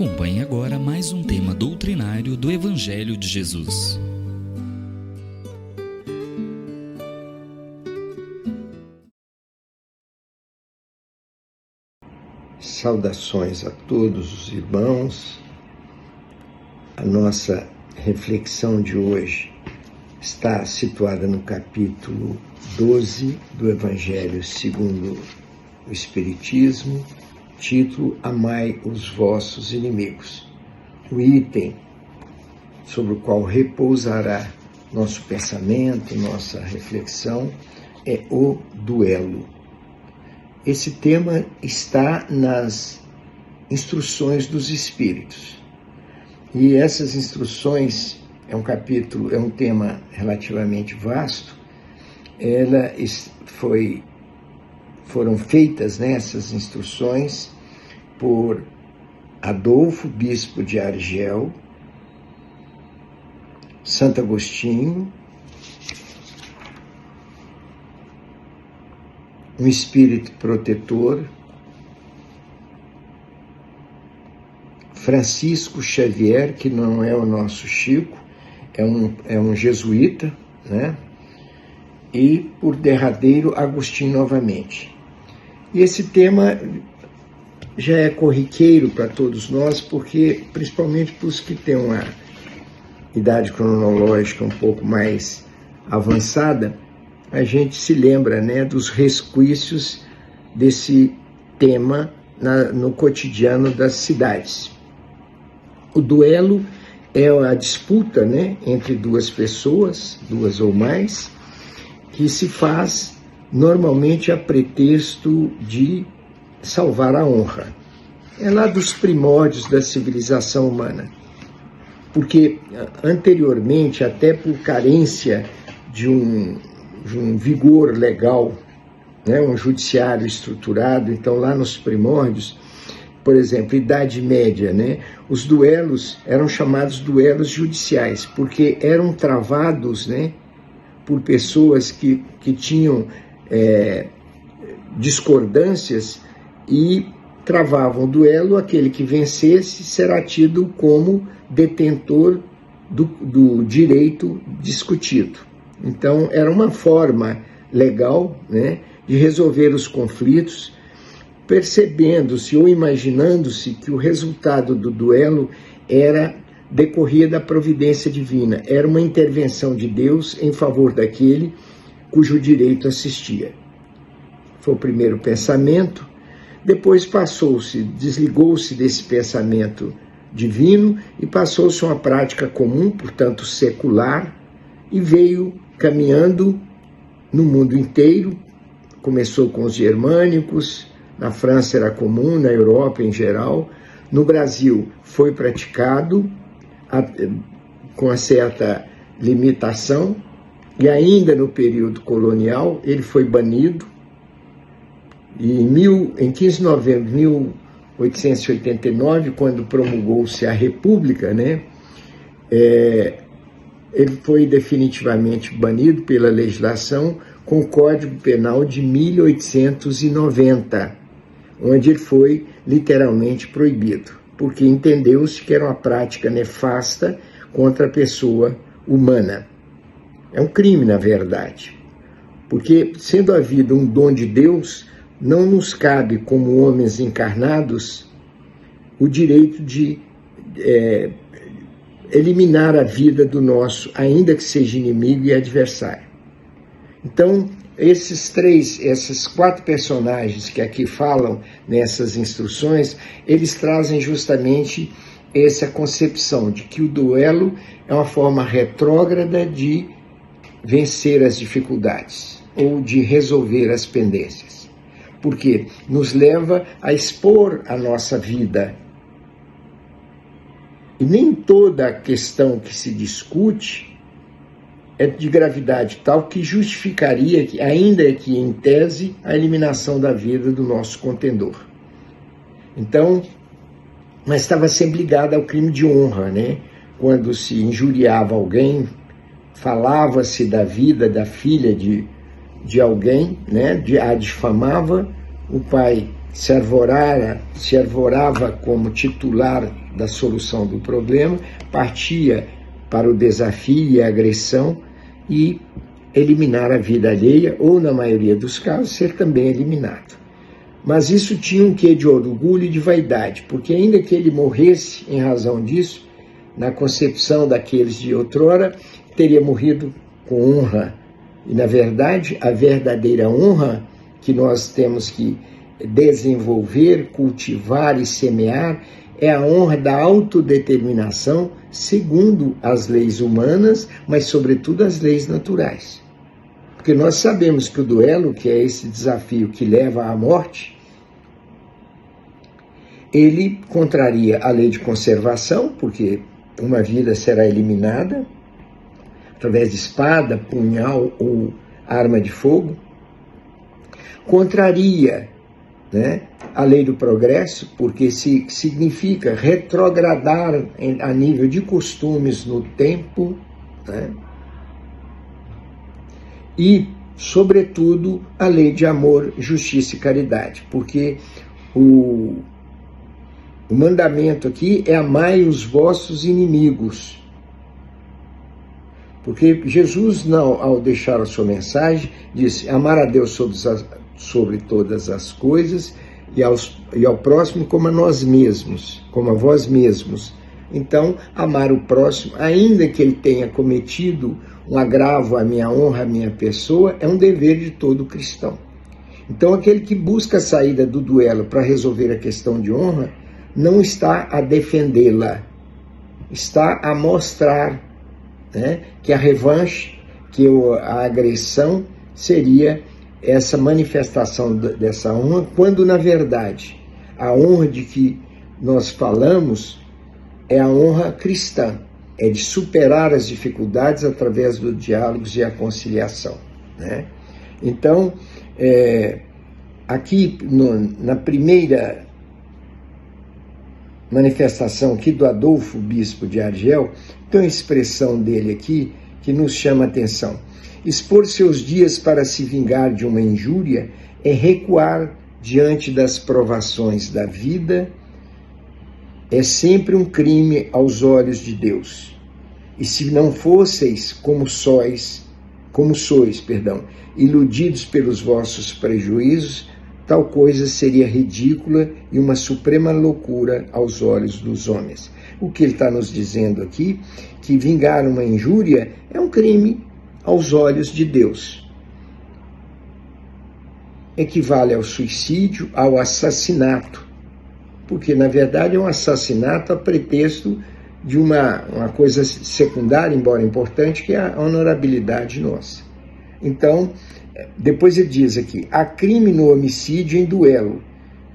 Acompanhe agora mais um tema doutrinário do Evangelho de Jesus. Saudações a todos os irmãos. A nossa reflexão de hoje está situada no capítulo 12 do Evangelho segundo o Espiritismo, título Amai os vossos inimigos. O item sobre o qual repousará nosso pensamento, nossa reflexão, é o duelo. Esse tema está nas instruções dos Espíritos. E essas instruções é um tema relativamente vasto. Foram feitas essas instruções por Adolfo, bispo de Argel, Santo Agostinho, um espírito protetor, Francisco Xavier, que não é o nosso Chico, é um jesuíta, né? E, por derradeiro, Agostinho novamente. E esse tema já é corriqueiro para todos nós, porque, principalmente para os que têm uma idade cronológica um pouco mais avançada, a gente se lembra, dos resquícios desse tema no cotidiano das cidades. O duelo é a disputa, entre duas pessoas, duas ou mais, que se faz normalmente a pretexto de salvar a honra. É lá dos primórdios da civilização humana. Porque anteriormente, até por carência de um vigor legal, um judiciário estruturado, então lá nos primórdios, por exemplo, Idade Média, os duelos eram chamados duelos judiciais, porque eram travados, por pessoas que tinham discordâncias e travavam o duelo. Aquele que vencesse será tido como detentor do direito discutido. Então, era uma forma legal, de resolver os conflitos, percebendo-se ou imaginando-se que o resultado do duelo decorria da providência divina, era uma intervenção de Deus em favor daquele cujo direito assistia. Foi o primeiro pensamento. Depois desligou-se desse pensamento divino e passou-se a uma prática comum, portanto secular, e veio caminhando no mundo inteiro. Começou com os germânicos, na França era comum, na Europa em geral. No Brasil foi praticado com uma certa limitação, e ainda no período colonial ele foi banido. E em 15 de novembro de 1889, quando promulgou-se a República, ele foi definitivamente banido pela legislação com o Código Penal de 1890, onde ele foi literalmente proibido, porque entendeu-se que era uma prática nefasta contra a pessoa humana. É um crime, na verdade, porque, sendo a vida um dom de Deus, não nos cabe, como homens encarnados, o direito de eliminar a vida do nosso, ainda que seja inimigo e adversário. Então, esses 4 personagens que aqui falam nessas instruções, eles trazem justamente essa concepção de que o duelo é uma forma retrógrada de vencer as dificuldades ou de resolver as pendências, porque nos leva a expor a nossa vida. E nem toda a questão que se discute é de gravidade tal que justificaria, ainda que em tese, a eliminação da vida do nosso contendor. Então, mas estava sempre ligada ao crime de honra, Quando se injuriava alguém, falava-se da vida da filha de alguém, a difamava, o pai se arvorava como titular da solução do problema, partia para o desafio e a agressão e eliminar a vida alheia, ou na maioria dos casos, ser também eliminado. Mas isso tinha um quê de orgulho e de vaidade, porque ainda que ele morresse em razão disso, na concepção daqueles de outrora, teria morrido com honra. E, na verdade, a verdadeira honra que nós temos que desenvolver, cultivar e semear é a honra da autodeterminação segundo as leis humanas, mas sobretudo as leis naturais. Porque nós sabemos que o duelo, que é esse desafio que leva à morte, ele contraria a lei de conservação, porque uma vida será eliminada através de espada, punhal ou arma de fogo, contraria, né, a lei do progresso, porque significa retrogradar a nível de costumes no tempo, né, e, sobretudo, a lei de amor, justiça e caridade, porque o mandamento aqui é amai os vossos inimigos. Porque Jesus, ao deixar a sua mensagem, disse amar a Deus sobre todas as coisas e ao próximo como a nós mesmos, como a vós mesmos. Então, amar o próximo, ainda que ele tenha cometido um agravo à minha honra, à minha pessoa, é um dever de todo cristão. Então, aquele que busca a saída do duelo para resolver a questão de honra, não está a defendê-la, está a mostrar, né, que a revanche, que a agressão seria essa manifestação dessa honra, quando na verdade a honra de que nós falamos é a honra cristã, é de superar as dificuldades através dos diálogos e a conciliação, né? Então, aqui na primeira manifestação aqui do Adolfo, bispo de Argel, tem uma expressão dele aqui que nos chama a atenção. Expor seus dias para se vingar de uma injúria é recuar diante das provações da vida, é sempre um crime aos olhos de Deus. E se não fosseis como sois, iludidos pelos vossos prejuízos, tal coisa seria ridícula e uma suprema loucura aos olhos dos homens. O que ele está nos dizendo aqui, que vingar uma injúria é um crime aos olhos de Deus. Equivale ao suicídio, ao assassinato, porque na verdade é um assassinato a pretexto de uma coisa secundária, embora importante, que é a honorabilidade nossa. Então, depois ele diz aqui, há crime no homicídio em duelo,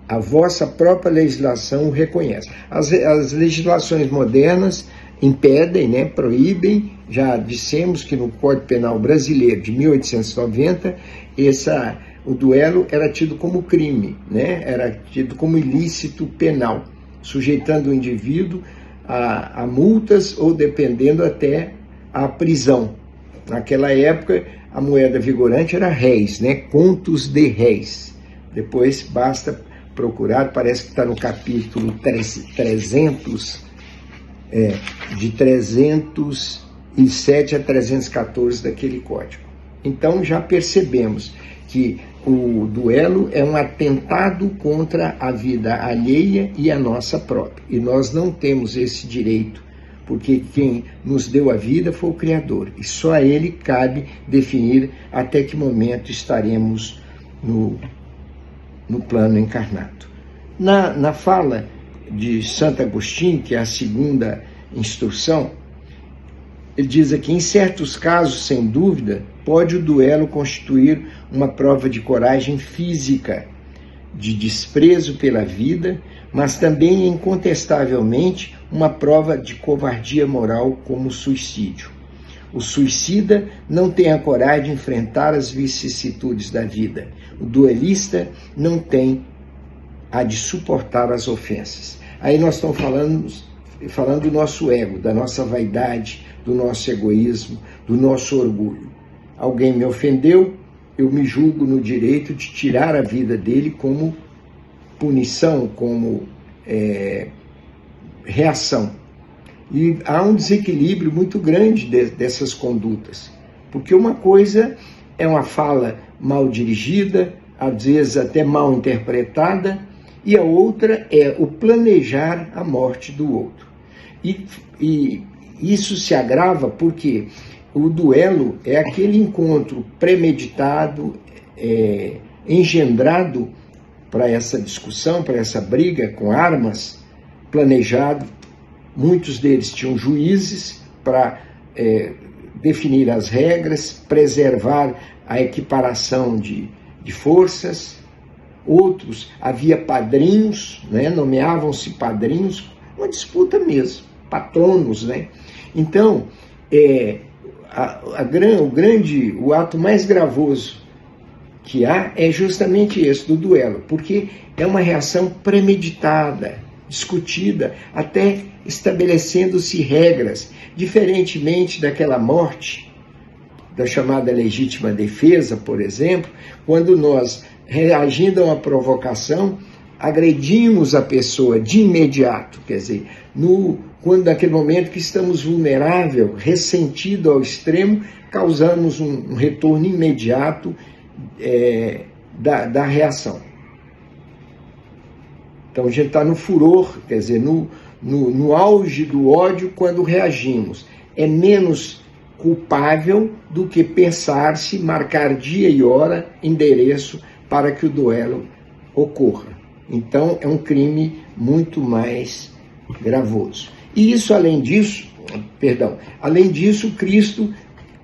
a vossa própria legislação o reconhece. As legislações modernas impedem, né, proíbem, já dissemos que no Código Penal Brasileiro de 1890, o duelo era tido como crime, né, era tido como ilícito penal, sujeitando o indivíduo a multas ou dependendo até a prisão. Naquela época, a moeda vigorante era réis, né? Contos de réis. Depois basta procurar, parece que está no capítulo 300, de 307 a 314 daquele código. Então já percebemos que o duelo é um atentado contra a vida alheia e a nossa própria. E nós não temos esse direito, porque quem nos deu a vida foi o Criador, e só a Ele cabe definir até que momento estaremos no plano encarnado. Na fala de Santo Agostinho, que é a segunda instrução, ele diz aqui, em certos casos, sem dúvida, pode o duelo constituir uma prova de coragem física, de desprezo pela vida, mas também, incontestavelmente, uma prova de covardia moral como o suicídio. O suicida não tem a coragem de enfrentar as vicissitudes da vida. O duelista não tem a de suportar as ofensas. Aí nós estamos falando do nosso ego, da nossa vaidade, do nosso egoísmo, do nosso orgulho. Alguém me ofendeu, eu me julgo no direito de tirar a vida dele como punição, como reação. E há um desequilíbrio muito grande dessas condutas, porque uma coisa é uma fala mal dirigida, às vezes até mal interpretada, e a outra é o planejar a morte do outro. E isso se agrava porque o duelo é aquele encontro premeditado, engendrado para essa discussão, para essa briga com armas, planejado. Muitos deles tinham juízes para definir as regras, preservar a equiparação de forças. Outros, havia padrinhos, né? Nomeavam-se padrinhos, uma disputa mesmo, patronos, né? Então, o ato mais gravoso que há é justamente esse, do duelo, porque é uma reação premeditada, discutida, até estabelecendo-se regras, diferentemente daquela morte, da chamada legítima defesa, por exemplo, quando nós, reagindo a uma provocação, agredimos a pessoa de imediato, quer dizer, quando naquele momento que estamos vulnerável, ressentido ao extremo, causamos um retorno imediato da reação. Então a gente está no furor, quer dizer, no auge do ódio quando reagimos. É menos culpável do que pensar-se, marcar dia e hora, endereço para que o duelo ocorra. Então é um crime muito mais gravoso. E isso, além disso, Cristo,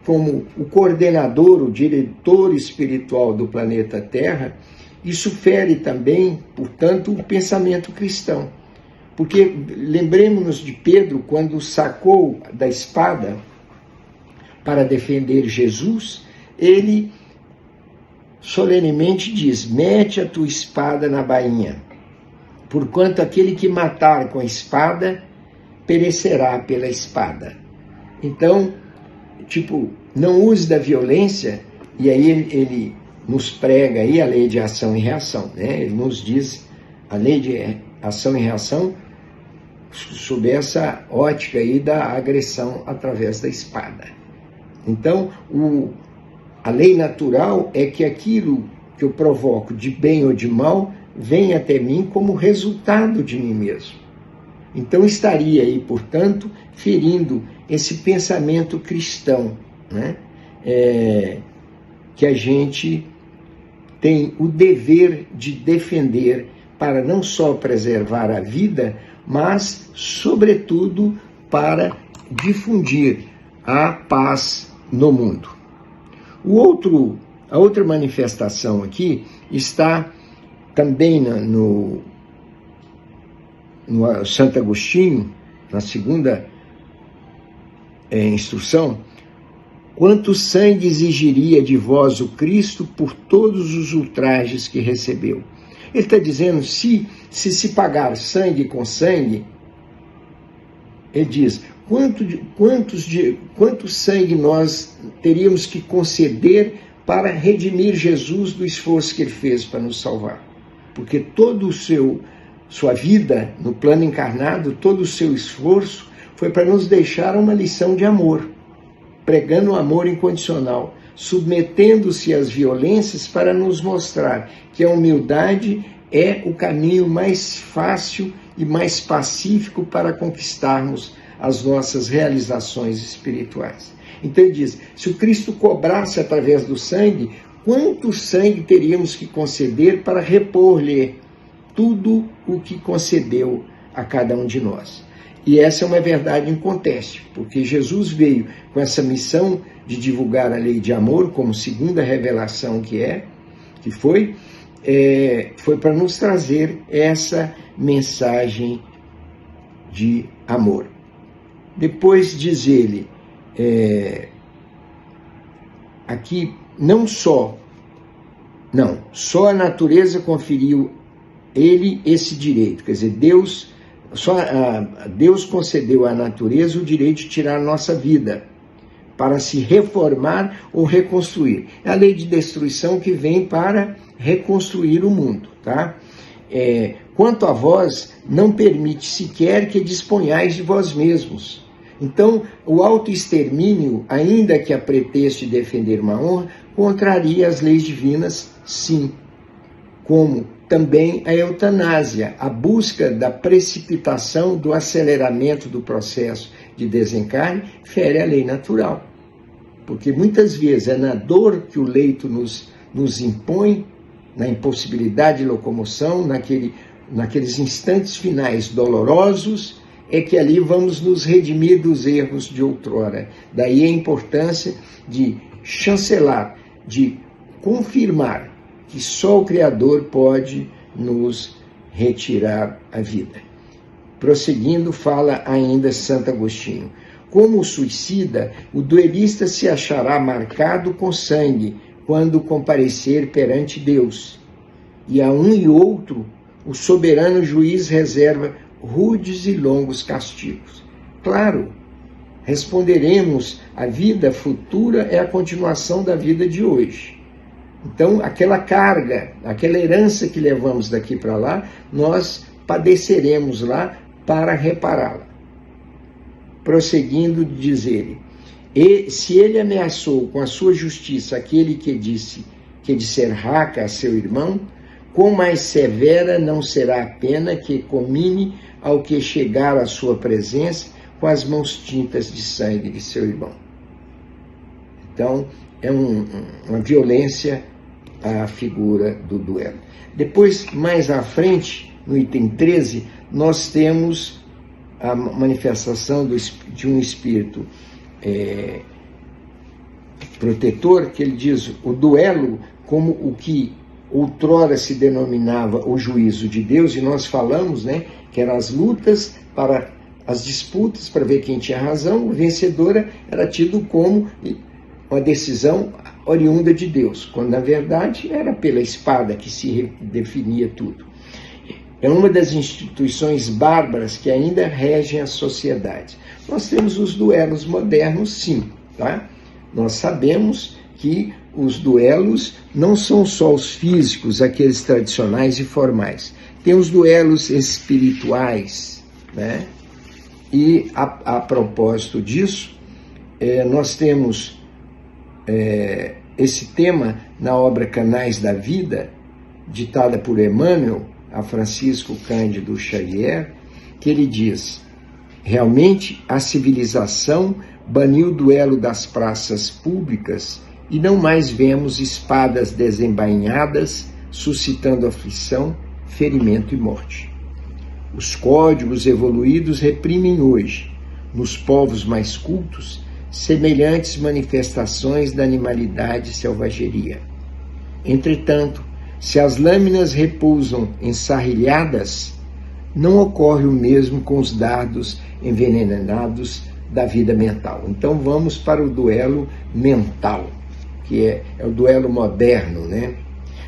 como o coordenador, o diretor espiritual do planeta Terra, isso fere também, portanto, o pensamento cristão. Porque lembremos-nos de Pedro, quando sacou da espada para defender Jesus, ele solenemente diz: mete a tua espada na bainha, porquanto aquele que matar com a espada perecerá pela espada. Então, não use da violência, e aí ele nos prega aí a lei de ação e reação, né? Ele nos diz a lei de ação e reação sob essa ótica aí da agressão através da espada. Então, a lei natural é que aquilo que eu provoco de bem ou de mal vem até mim como resultado de mim mesmo. Então estaria aí, portanto, ferindo esse pensamento cristão, né? Que a gente tem o dever de defender para não só preservar a vida, mas, sobretudo, para difundir a paz no mundo. A outra manifestação aqui está também no Santo Agostinho, na segunda instrução: quanto sangue exigiria de vós o Cristo por todos os ultrajes que recebeu? Ele está dizendo, se pagar sangue com sangue, ele diz, quanto sangue nós teríamos que conceder para redimir Jesus do esforço que ele fez para nos salvar? Porque todo sua vida no plano encarnado, todo o seu esforço foi para nos deixar uma lição de amor, pregando o amor incondicional, submetendo-se às violências para nos mostrar que a humildade é o caminho mais fácil e mais pacífico para conquistarmos as nossas realizações espirituais. Então ele diz, se o Cristo cobrasse através do sangue, quanto sangue teríamos que conceder para repor-lhe tudo o que concedeu a cada um de nós? E essa é uma verdade inconteste, porque Jesus veio com essa missão de divulgar a lei de amor, como segunda revelação que foi para nos trazer essa mensagem de amor. Depois diz ele, aqui, só a natureza conferiu ele esse direito, quer dizer, Deus concedeu à natureza o direito de tirar a nossa vida, para se reformar ou reconstruir. É a lei de destruição que vem para reconstruir o mundo, tá? quanto a vós, não permite sequer que disponhais de vós mesmos. Então, o autoextermínio, ainda que a pretexto de defender uma honra, contraria as leis divinas, sim. Como também a eutanásia, a busca da precipitação, do aceleramento do processo de desencarne, fere a lei natural. Porque muitas vezes é na dor que o leito nos impõe, na impossibilidade de locomoção, naqueles instantes finais dolorosos, é que ali vamos nos redimir dos erros de outrora. Daí a importância de chancelar, de confirmar que só o Criador pode nos retirar a vida. Prosseguindo, fala ainda Santo Agostinho: como o suicida, o duelista se achará marcado com sangue quando comparecer perante Deus. E a um e outro, o soberano juiz reserva rudes e longos castigos. Claro, responderemos: a vida futura é a continuação da vida de hoje. Então, aquela carga, aquela herança que levamos daqui para lá, nós padeceremos lá para repará-la. Prosseguindo, diz ele: e se ele ameaçou com a sua justiça aquele que disser raca a seu irmão, quão mais severa não será a pena que comine ao que chegar à sua presença com as mãos tintas de sangue de seu irmão. Então, é uma violência a figura do duelo. Depois, mais à frente, no item 13, nós temos a manifestação de um espírito protetor, que ele diz o duelo como o que outrora se denominava o juízo de Deus, e nós falamos, que eram as lutas, para as disputas para ver quem tinha razão. O vencedor era tido como uma decisão oriunda de Deus, quando na verdade era pela espada que se definia tudo. É uma das instituições bárbaras que ainda regem a sociedade. Nós temos os duelos modernos, sim, tá? Nós sabemos que os duelos não são só os físicos, aqueles tradicionais e formais. Tem os duelos espirituais, né? E a propósito disso, nós temos esse tema na obra Canais da Vida, ditada por Emmanuel a Francisco Cândido Xavier, que ele diz: realmente a civilização baniu o duelo das praças públicas e não mais vemos espadas desembainhadas suscitando aflição, ferimento e morte. Os códigos evoluídos reprimem hoje, nos povos mais cultos, semelhantes manifestações da animalidade e selvageria. Entretanto, se as lâminas repousam ensarrilhadas, não ocorre o mesmo com os dardos envenenados da vida mental. Então vamos para o duelo mental, que é o duelo moderno, né?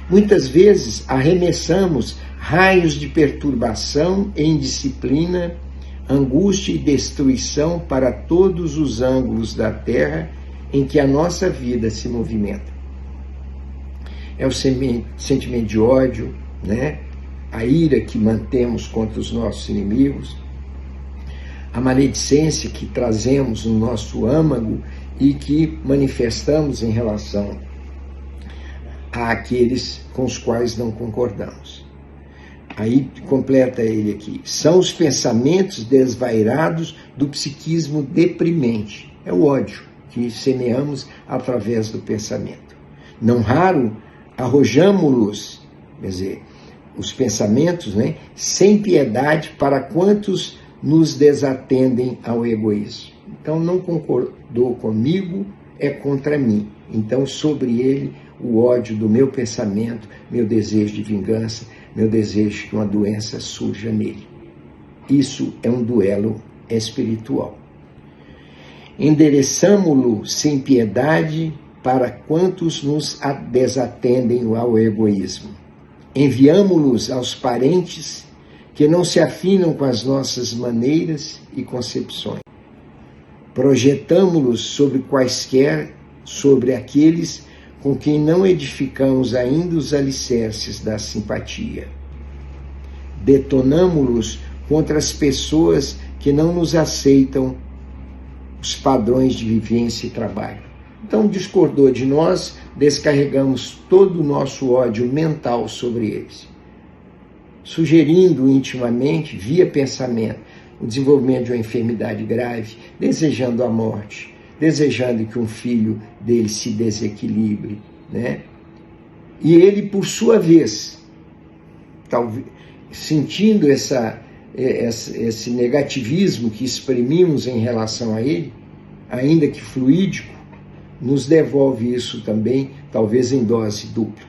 Muitas vezes arremessamos raios de perturbação e indisciplina, angústia e destruição para todos os ângulos da terra em que a nossa vida se movimenta. É o sentimento de ódio, né? A ira que mantemos contra os nossos inimigos, a maledicência que trazemos no nosso âmago e que manifestamos em relação àqueles com os quais não concordamos. Aí completa ele aqui: são os pensamentos desvairados do psiquismo deprimente. É o ódio que semeamos através do pensamento. Não raro arrojamo-los, quer dizer, os pensamentos, sem piedade para quantos nos desatendem ao egoísmo. Então, não concordou comigo, é contra mim. Então, sobre ele, o ódio do meu pensamento, meu desejo de vingança, meu desejo que uma doença surja nele. Isso é um duelo espiritual. Endereçamo-lo sem piedade para quantos nos desatendem ao egoísmo. Enviamo-los aos parentes que não se afinam com as nossas maneiras e concepções. Projetamo-los sobre aqueles com quem não edificamos ainda os alicerces da simpatia. detonamo-los contra as pessoas que não nos aceitam os padrões de vivência e trabalho. Então, discordou de nós, descarregamos todo o nosso ódio mental sobre eles, sugerindo intimamente, via pensamento, o desenvolvimento de uma enfermidade grave, desejando a morte, desejando que um filho dele se desequilibre, né? E ele, por sua vez, talvez, sentindo esse negativismo que exprimimos em relação a ele, ainda que fluídico, nos devolve isso também, talvez em dose dupla.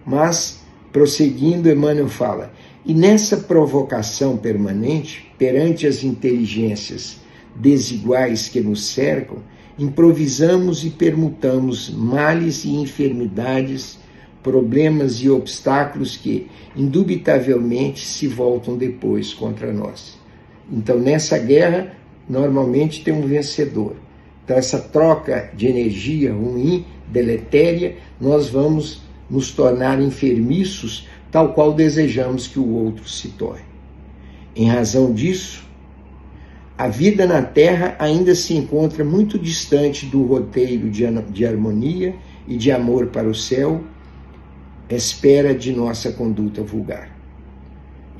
Mas, prosseguindo, Emmanuel fala, e nessa provocação permanente, perante as inteligências desiguais que nos cercam, improvisamos e permutamos males e enfermidades, problemas e obstáculos que, indubitavelmente, se voltam depois contra nós. Então, nessa guerra, normalmente tem um vencedor. Então, essa troca de energia ruim, deletéria, nós vamos nos tornar enfermiços, tal qual desejamos que o outro se torne. Em razão disso, a vida na Terra ainda se encontra muito distante do roteiro de harmonia e de amor para o céu, espera de nossa conduta vulgar.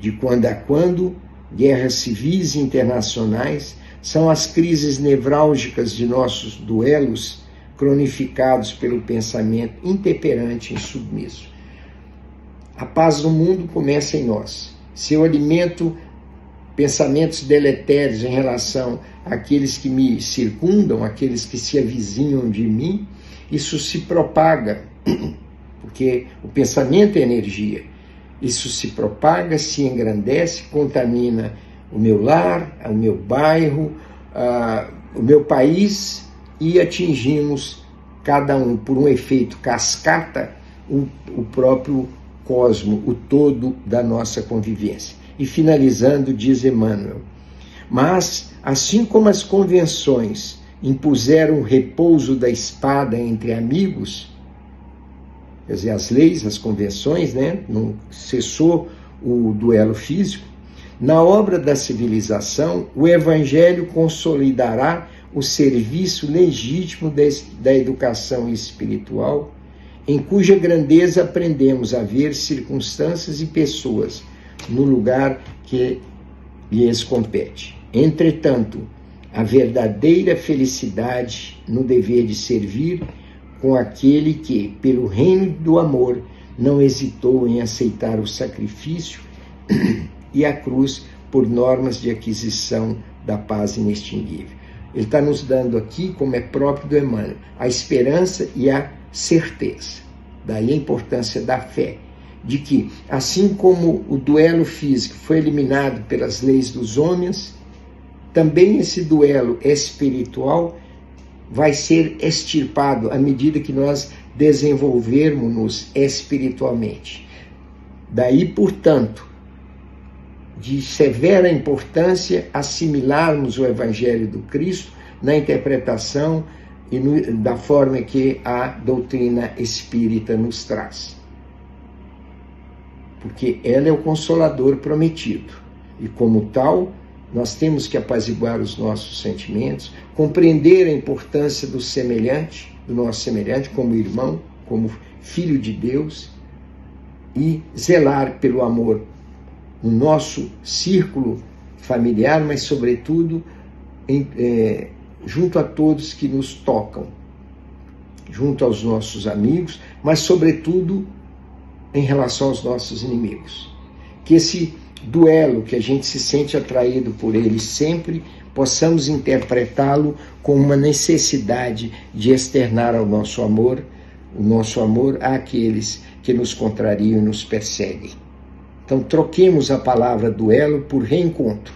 De quando a quando, guerras civis e internacionais são as crises nevrálgicas de nossos duelos cronificados pelo pensamento intemperante e submisso. A paz do mundo começa em nós. Se eu alimento pensamentos deletérios em relação àqueles que me circundam, àqueles que se avizinham de mim, isso se propaga, porque o pensamento é energia. Isso se propaga, se engrandece, contamina o meu lar, o meu bairro, o meu país, e atingimos, cada um, por um efeito cascata, o próprio cosmo, o todo da nossa convivência. E finalizando, diz Emmanuel, mas, assim como as convenções impuseram o repouso da espada entre amigos, quer dizer, as leis, as convenções, né, não cessou o duelo físico, na obra da civilização, o Evangelho consolidará o serviço legítimo da educação espiritual, em cuja grandeza aprendemos a ver circunstâncias e pessoas no lugar que lhes compete. Entretanto, a verdadeira felicidade no dever de servir com aquele que, pelo reino do amor, não hesitou em aceitar o sacrifício e a cruz por normas de aquisição da paz inextinguível. Ele está nos dando aqui, como é próprio do Emmanuel, a esperança e a certeza. Daí a importância da fé, de que, assim como o duelo físico foi eliminado pelas leis dos homens, também esse duelo espiritual vai ser extirpado à medida que nós desenvolvermos-nos espiritualmente. Daí, portanto, de severa importância assimilarmos o Evangelho do Cristo na interpretação e da forma que a doutrina espírita nos traz. Porque ela é o Consolador prometido. E como tal, nós temos que apaziguar os nossos sentimentos, compreender a importância do semelhante, do nosso semelhante, como irmão, como filho de Deus, e zelar pelo amor no nosso círculo familiar, mas sobretudo junto a todos que nos tocam, junto aos nossos amigos, mas sobretudo em relação aos nossos inimigos. Que esse duelo, que a gente se sente atraído por ele sempre, possamos interpretá-lo como uma necessidade de externar o nosso amor àqueles que nos contrariam e nos perseguem. Então, troquemos a palavra duelo por reencontro.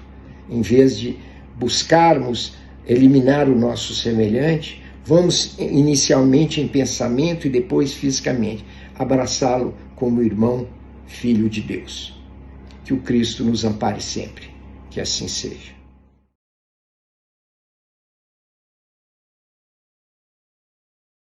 Em vez de buscarmos eliminar o nosso semelhante, vamos inicialmente em pensamento e depois fisicamente abraçá-lo como irmão, filho de Deus. Que o Cristo nos ampare sempre. Que assim seja.